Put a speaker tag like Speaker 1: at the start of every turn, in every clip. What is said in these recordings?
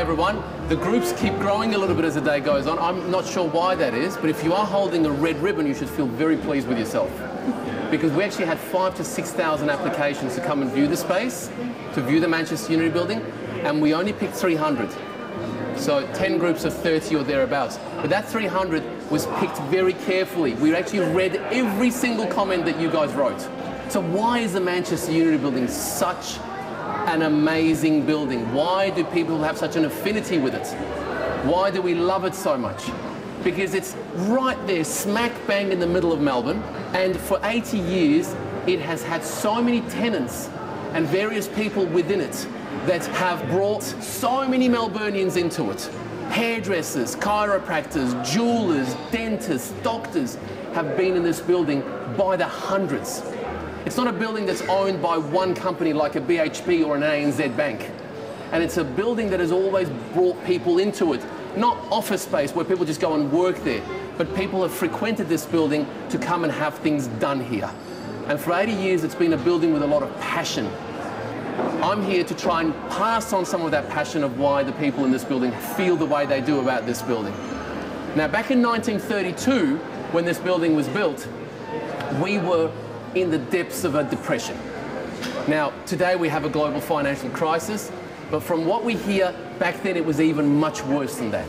Speaker 1: everyone. The groups keep growing a little bit as the day goes on. I'm not sure why that is, but if you are holding a red ribbon, you should feel very pleased with yourself. Because we actually had 5,000 to 6,000 applications to come and view the space, to view the Manchester Unity building, and we only picked 300. So 10 groups of 30 or thereabouts. But that 300 was picked very carefully. We actually read every single comment that you guys wrote. So why is the Manchester Unity building such an amazing building? Why do people have such an affinity with it? Why do we love it so much? Because it's right there, smack bang in the middle of Melbourne, and for 80 years it has had so many tenants and various people within it that have brought so many Melburnians into it. Hairdressers, chiropractors, jewelers, dentists, doctors have been in this building by the hundreds. It's not a building that's owned by one company like a BHP or an ANZ Bank. And it's a building that has always brought people into it. Not office space where people just go and work there, but people have frequented this building to come and have things done here. And for 80 years, it's been a building with a lot of passion. I'm here to try and pass on some of that passion of why the people in this building feel the way they do about this building. Now, back in 1932, when this building was built, we were in the depths of a depression. Now, today we have a global financial crisis, but from what we hear, back then it was even much worse than that.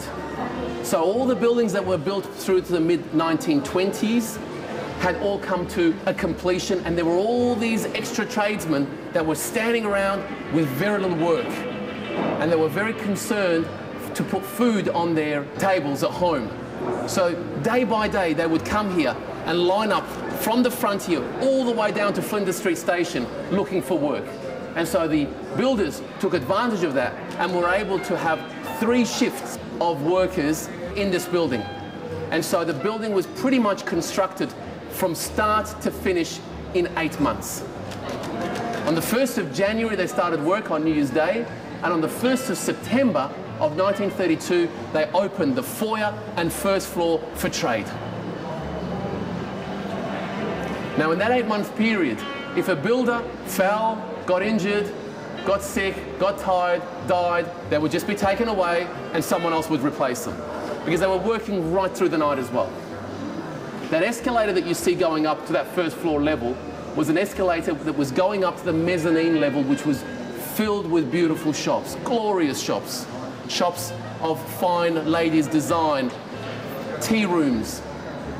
Speaker 1: So all the buildings that were built through to the mid-1920s had all come to a completion, and there were all these extra tradesmen that were standing around with very little work. And they were very concerned to put food on their tables at home. So day by day, they would come here and line up from the frontier all the way down to Flinders Street Station looking for work. And so the builders took advantage of that and were able to have 3 shifts of workers in this building. And so the building was pretty much constructed from start to finish in 8 months. On the 1st of January, they started work on New Year's Day, and on the 1st of September of 1932, they opened the foyer and first floor for trade. Now, in that 8-month period, if a builder fell, got injured, got sick, got tired, died, they would just be taken away and someone else would replace them, because they were working right through the night as well. That escalator that you see going up to that first floor level was an escalator that was going up to the mezzanine level, which was filled with beautiful shops, glorious shops, shops of fine ladies' design, tea rooms,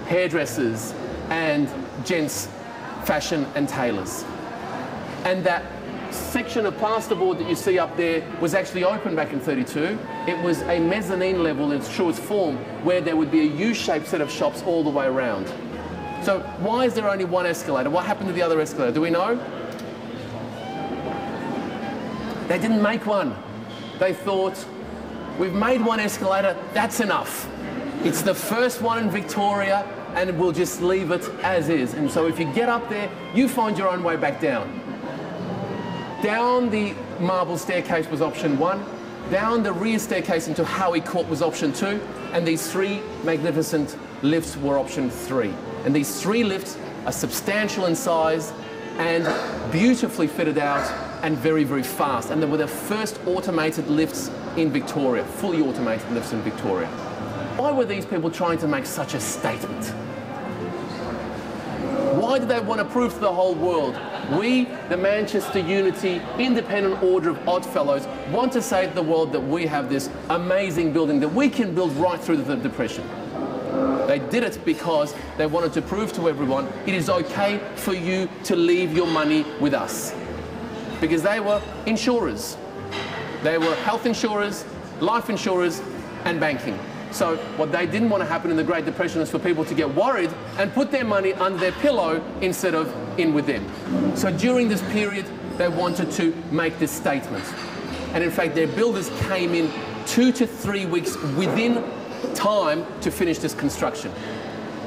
Speaker 1: hairdressers, and gents' fashion and tailors. And that section of plasterboard that you see up there was actually opened back in 32. It was a mezzanine level in its truest form, where there would be a U-shaped set of shops all the way around. So why is there only one escalator? What happened to the other escalator? Do we know? They didn't make one. They thought, we've made one escalator, that's enough. It's the first one in Victoria, and we'll just leave it as is. And so if you get up there, you find your own way back down. Down the marble staircase was option 1, down the rear staircase into Howie Court was option 2, and these 3 magnificent lifts were option 3. And these 3 lifts are substantial in size and beautifully fitted out and very, very fast. And they were the first automated lifts in Victoria, fully automated lifts in Victoria. Why were these people trying to make such a statement? Why did they want to prove to the whole world? We, the Manchester Unity Independent Order of Oddfellows, want to say to the world that we have this amazing building that we can build right through the Depression. They did it because they wanted to prove to everyone it is okay for you to leave your money with us. Because they were insurers. They were health insurers, life insurers, and banking. So what they didn't want to happen in the Great Depression is for people to get worried and put their money under their pillow instead of in with them. So during this period, they wanted to make this statement. And in fact, their builders came in 2 to 3 weeks within time to finish this construction.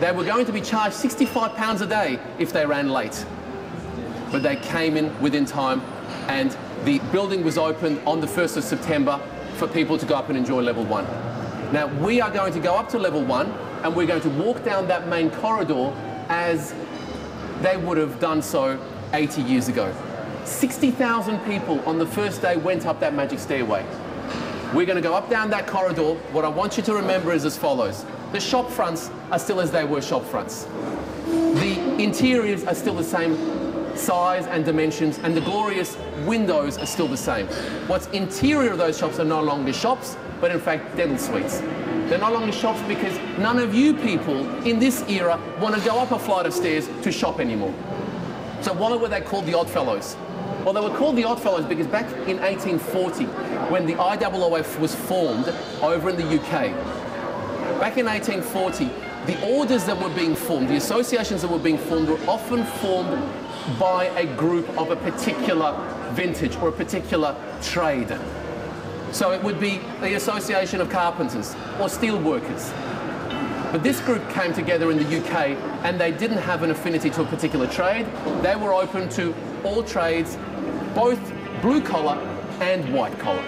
Speaker 1: They were going to be charged £65 a day if they ran late. But they came in within time, and the building was opened on the 1st of September for people to go up and enjoy level 1. Now, we are going to go up to level 1, and we're going to walk down that main corridor as they would have done so 80 years ago. 60,000 people on the first day went up that magic stairway. We're going to go up down that corridor. What I want you to remember is as follows. The shop fronts are still as they were shop fronts. The interiors are still the same size and dimensions, and the glorious windows are still the same. What's interior of those shops are no longer shops, but in fact dental suites. They're no longer shops because none of you people in this era want to go up a flight of stairs to shop anymore. So why were they called the Oddfellows? Well, they were called the Oddfellows because back in 1840, when the IOOF was formed over in the UK, back in 1840, the orders that were being formed, the associations that were being formed, were often formed by a group of a particular vintage or a particular trade. So it would be the Association of Carpenters or Steel Workers. But this group came together in the UK and they didn't have an affinity to a particular trade. They were open to all trades, both blue collar and white collar.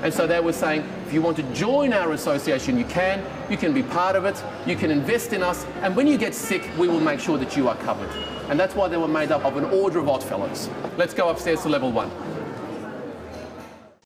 Speaker 1: And so they were saying, if you want to join our association, you can be part of it, you can invest in us, and when you get sick, we will make sure that you are covered. And that's why they were made up of an order of Oddfellows. Let's go upstairs to level 1.